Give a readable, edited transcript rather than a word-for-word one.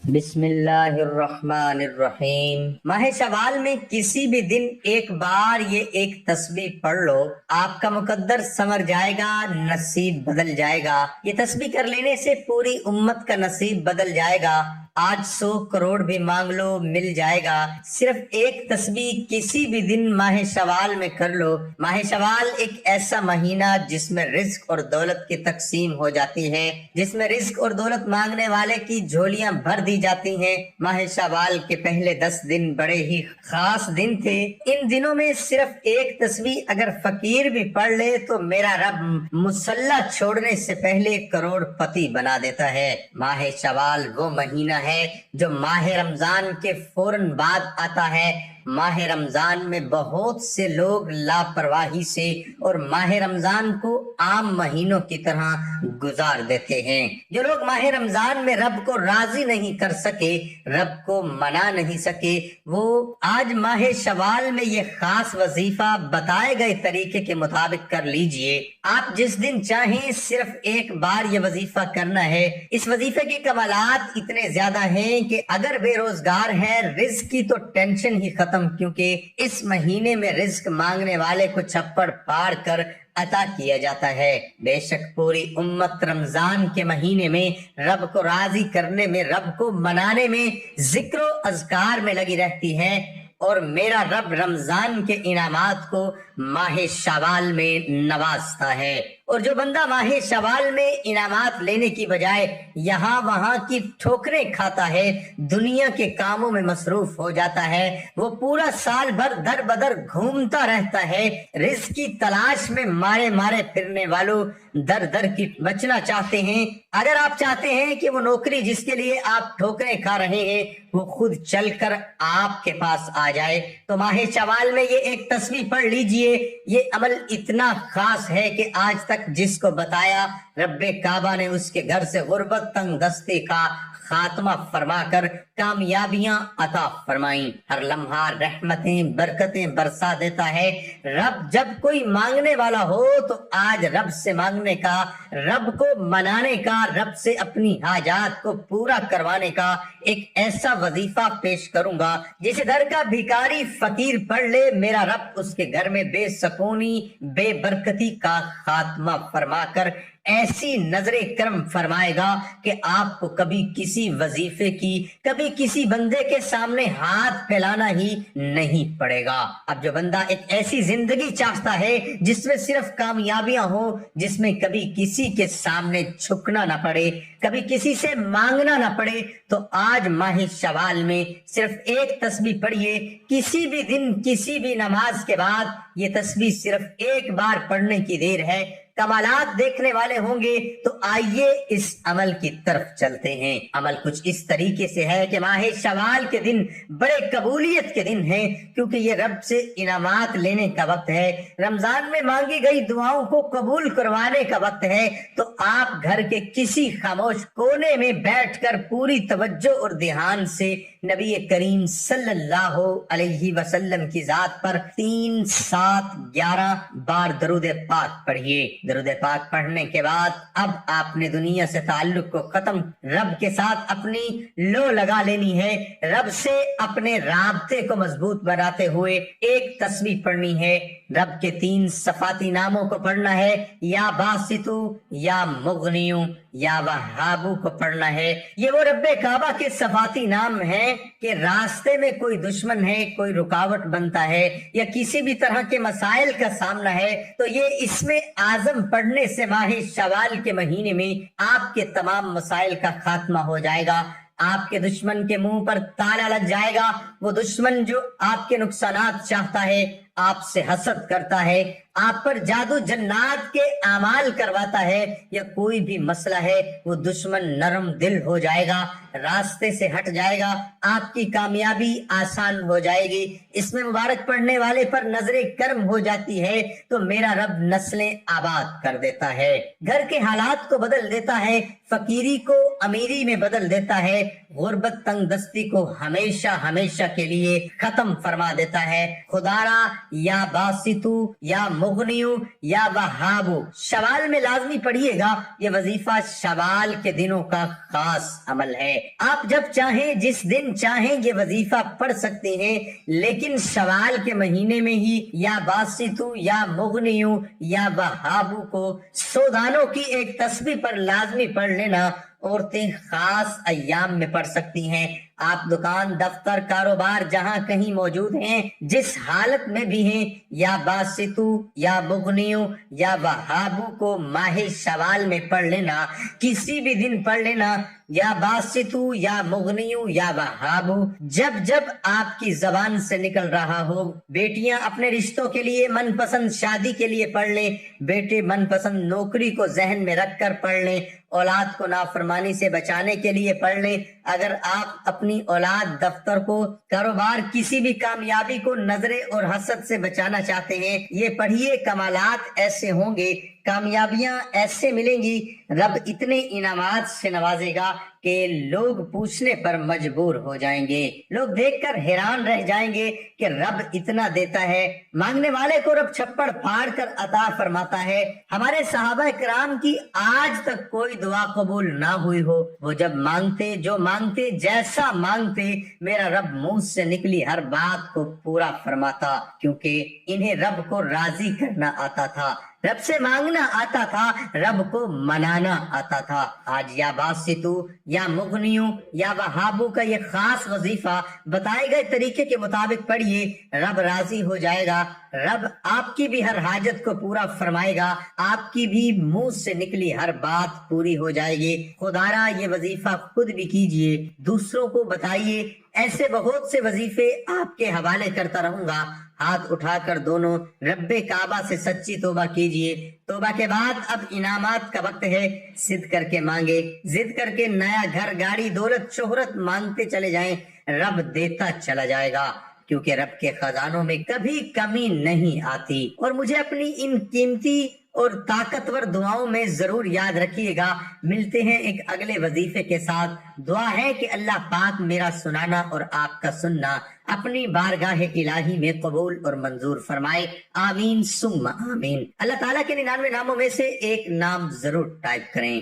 بسم اللہ الرحمن الرحیم۔ ماہ شوال میں کسی بھی دن ایک بار یہ ایک تسبیح پڑھ لو، آپ کا مقدر سنور جائے گا، نصیب بدل جائے گا۔ یہ تسبیح کر لینے سے پوری امت کا نصیب بدل جائے گا۔ آج 100 کروڑ بھی مانگ لو مل جائے گا۔ صرف ایک تسبیح کسی بھی دن ماہ شوال میں کر لو۔ ماہ شوال ایک ایسا مہینہ جس میں رزق اور دولت کی تقسیم ہو جاتی ہے، جس میں رزق اور دولت مانگنے والے کی جھولیاں بھر دی جاتی ہیں۔ ماہ شوال کے پہلے 10 دن بڑے ہی خاص دن تھے۔ ان دنوں میں صرف ایک تسبیح اگر فقیر بھی پڑھ لے تو میرا رب مصلہ چھوڑنے سے پہلے کروڑ پتی بنا دیتا ہے۔ ماہ شوال وہ مہینہ ہے جو ماہ رمضان کے فوراً بعد آتا ہے۔ ماہ رمضان میں بہت سے لوگ لاپرواہی سے اور ماہ رمضان کو عام مہینوں کی طرح گزار دیتے ہیں۔ جو لوگ ماہ رمضان میں رب کو راضی نہیں کر سکے، رب کو منا نہیں سکے، وہ آج ماہ شوال میں یہ خاص وظیفہ بتائے گئے طریقے کے مطابق کر لیجئے۔ آپ جس دن چاہیں صرف ایک بار یہ وظیفہ کرنا ہے۔ اس وظیفے کے کمالات اتنے زیادہ ہیں کہ اگر بے روزگار ہے، رزق کی تو ٹینشن ہی ختم، کیونکہ اس مہینے میں رزق مانگنے والے کو چھپڑ پاڑ کر عطا کیا جاتا ہے۔ بے شک پوری امت رمضان کے مہینے میں رب کو راضی کرنے میں، رب کو منانے میں، ذکر و اذکار میں لگی رہتی ہے، اور میرا رب رمضان کے انعامات کو ماہ شوال میں نوازتا ہے۔ اور جو بندہ ماہ شوال میں انعامات لینے کی بجائے یہاں وہاں کی ٹھوکریں کھاتا ہے، دنیا کے کاموں میں مصروف ہو جاتا ہے، وہ پورا سال بھر در بدر گھومتا رہتا ہے۔ رزق کی تلاش میں مارے مارے پھرنے والوں، در در کی بچنا چاہتے ہیں۔ اگر آپ چاہتے ہیں کہ وہ نوکری جس کے لیے آپ ٹھوکریں کھا رہے ہیں وہ خود چل کر آپ کے پاس آ جائے تو ماہ شوال میں یہ ایک تسبیح پڑھ لیجئے۔ یہ عمل اتنا خاص ہے کہ آج تک جس کو بتایا رب کعبہ نے اس کے گھر سے غربت تنگ دستی کا خاتمہ فرما کر کامیابیاں عطا فرمائیں۔ ہر لمحہ رحمتیں برکتیں برسا دیتا ہے۔ رب جب کوئی مانگنے والا ہو تو آج رب سے مانگنے کا، رب کو منانے کا، رب سے اپنی حاجات کو پورا کروانے کا ایک ایسا وظیفہ پیش کروں گا جسے در کا بھکاری فقیر پڑھ لے، میرا رب اس کے گھر میں بے سکونی بے برکتی کا خاتمہ فرما کر ایسی نظر کرم فرمائے گا کہ آپ کو کبھی کسی وظیفے کی، کبھی کسی بندے کے سامنے ہاتھ پھیلانا ہی نہیں پڑے گا۔ اب جو بندہ ایک ایسی زندگی چاہتا ہے جس میں صرف کامیابیاں ہوں، جس میں کبھی کسی کے سامنے جھکنا نہ پڑے، کبھی کسی سے مانگنا نہ پڑے، تو آج ماہ شوال میں صرف ایک تسبیح پڑھیے۔ کسی بھی دن کسی بھی نماز کے بعد یہ تسبیح صرف ایک بار پڑھنے کی دیر ہے۔ کمالات دیکھنے والے ہوں گے تو آئیے اس عمل کی طرف چلتے ہیں۔ عمل کچھ اس طریقے سے ہے کہ ماہ شوال کے دن بڑے قبولیت کے دن ہیں، کیونکہ یہ رب سے انعامات لینے کا وقت ہے، رمضان میں مانگی گئی دعاؤں کو قبول کروانے کا وقت ہے۔ تو آپ گھر کے کسی خاموش کونے میں بیٹھ کر پوری توجہ اور دھیان سے نبی کریم صلی اللہ علیہ وسلم کی ذات پر 3، 7، 11 بار درود پاک پڑھیے۔ درود پاک پڑھنے کے بعد اب آپ نے دنیا سے تعلق کو ختم، رب کے ساتھ اپنی لو لگا لینی ہے، رب سے اپنے رابطے کو مضبوط بناتے ہوئے ایک تسبیح پڑھنی ہے۔ رب کے 3 صفاتی ناموں کو پڑھنا ہے، یا باسطو، یا مغنیو، یا وہابو کو پڑھنا ہے۔ یہ وہ رب کعبہ کے صفاتی نام ہیں کہ راستے میں کوئی دشمن ہے، کوئی رکاوٹ بنتا ہے یا کسی بھی طرح کے مسائل کا سامنا ہے تو یہ اس میں اعظم پڑھنے سے ماہ شوال کے مہینے میں آپ کے تمام مسائل کا خاتمہ ہو جائے گا۔ آپ کے دشمن کے منہ پر تالا لگ جائے گا۔ وہ دشمن جو آپ کے نقصانات چاہتا ہے، آپ سے حسد کرتا ہے، آپ پر جادو جنات کے اعمال کرواتا ہے، یا کوئی بھی مسئلہ ہے، وہ دشمن نرم دل ہو جائے گا، راستے سے ہٹ جائے گا، آپ کی کامیابی آسان ہو جائے گی۔ اس میں مبارک پڑھنے والے پر نظر کرم ہو جاتی ہے تو میرا رب نسلیں آباد کر دیتا ہے، گھر کے حالات کو بدل دیتا ہے، فقیری کو امیری میں بدل دیتا ہے، غربت تنگ دستی کو ہمیشہ ہمیشہ کے لیے ختم فرما دیتا ہے۔ خدا را یا باسطو یا مغنیو یا وہابو، شوال میں لازمی پڑھیے گا، یہ وظیفہ شوال کے دنوں کا خاص عمل ہے۔ آپ جب چاہیں جس دن چاہیں یہ وظیفہ پڑھ سکتے ہیں، لیکن شوال کے مہینے میں ہی یا باسطو یا مغنیو یا وہابو کو 100 دانوں کی ایک تسبیح پر لازمی پڑھ لینا۔ عورتیں خاص ایام میں پڑھ سکتی ہیں۔ آپ دکان، دفتر، کاروبار جہاں کہیں موجود ہیں، جس حالت میں بھی ہیں، یا باسطو یا مغنیو یا وہابو کو ماہ شوال میں پڑھ لینا، کسی بھی دن پڑھ لینا، یا باسطو یا مغنیو یا وہابو، جب جب آپ کی زبان سے نکل رہا ہو۔ بیٹیاں اپنے رشتوں کے لیے، من پسند شادی کے لیے پڑھ لیں، بیٹے من پسند نوکری کو ذہن میں رکھ کر پڑھ لیں، اولاد کو نافرمانی سے بچانے کے لیے پڑھ لیں۔ اگر آپ اپنی اولاد، دفتر کو، کاروبار، کسی بھی کامیابی کو نظریں اور حسد سے بچانا چاہتے ہیں، یہ پڑھیے، کمالات ایسے ہوں گے، کامیابیاں ایسے ملیں گی، رب اتنے انعامات سے نوازے گا کہ لوگ پوچھنے پر مجبور ہو جائیں گے، لوگ دیکھ کر حیران رہ جائیں گے کہ رب اتنا دیتا ہے، مانگنے والے کو رب چھپڑ پھاڑ کر عطا فرماتا ہے۔ ہمارے صحابہ کرام کی آج تک کوئی دعا قبول نہ ہوئی ہو، وہ جب مانگتے، جو مانگتے، جیسا مانگتے، میرا رب منہ سے نکلی ہر بات کو پورا فرماتا، کیونکہ انہیں رب کو راضی کرنا آتا تھا، رب سے مانگنا آتا تھا، رب کو منانا آتا تھا۔ آج یا باسطو یا مغنیو یا وہابو کا یہ خاص وظیفہ بتائے گئے طریقے کے مطابق پڑھیے، رب راضی ہو جائے گا، رب آپ کی بھی ہر حاجت کو پورا فرمائے گا، آپ کی بھی منہ سے نکلی ہر بات پوری ہو جائے گی۔ خدارا یہ وظیفہ خود بھی کیجئے، دوسروں کو بتائیے، ایسے بہت سے وظیفے آپ کے حوالے کرتا رہوں گا۔ ہاتھ اٹھا کر دونوں رب کعبہ سے سچی توبہ کیجئے۔ توبہ کے بعد اب انعامات کا وقت ہے، ضد کر کے مانگے، ضد کر کے نیا گھر، گاڑی، دولت، شہرت مانگتے چلے جائیں، رب دیتا چلا جائے گا، کیونکہ رب کے خزانوں میں کبھی کمی نہیں آتی۔ اور مجھے اپنی ان قیمتی اور طاقتور دعاؤں میں ضرور یاد رکھیے گا۔ ملتے ہیں ایک اگلے وظیفے کے ساتھ۔ دعا ہے کہ اللہ پاک میرا سنانا اور آپ کا سننا اپنی بارگاہ الہی میں قبول اور منظور فرمائے، آمین ثم آمین۔ اللہ تعالیٰ کے 99 ناموں میں سے ایک نام ضرور ٹائپ کریں۔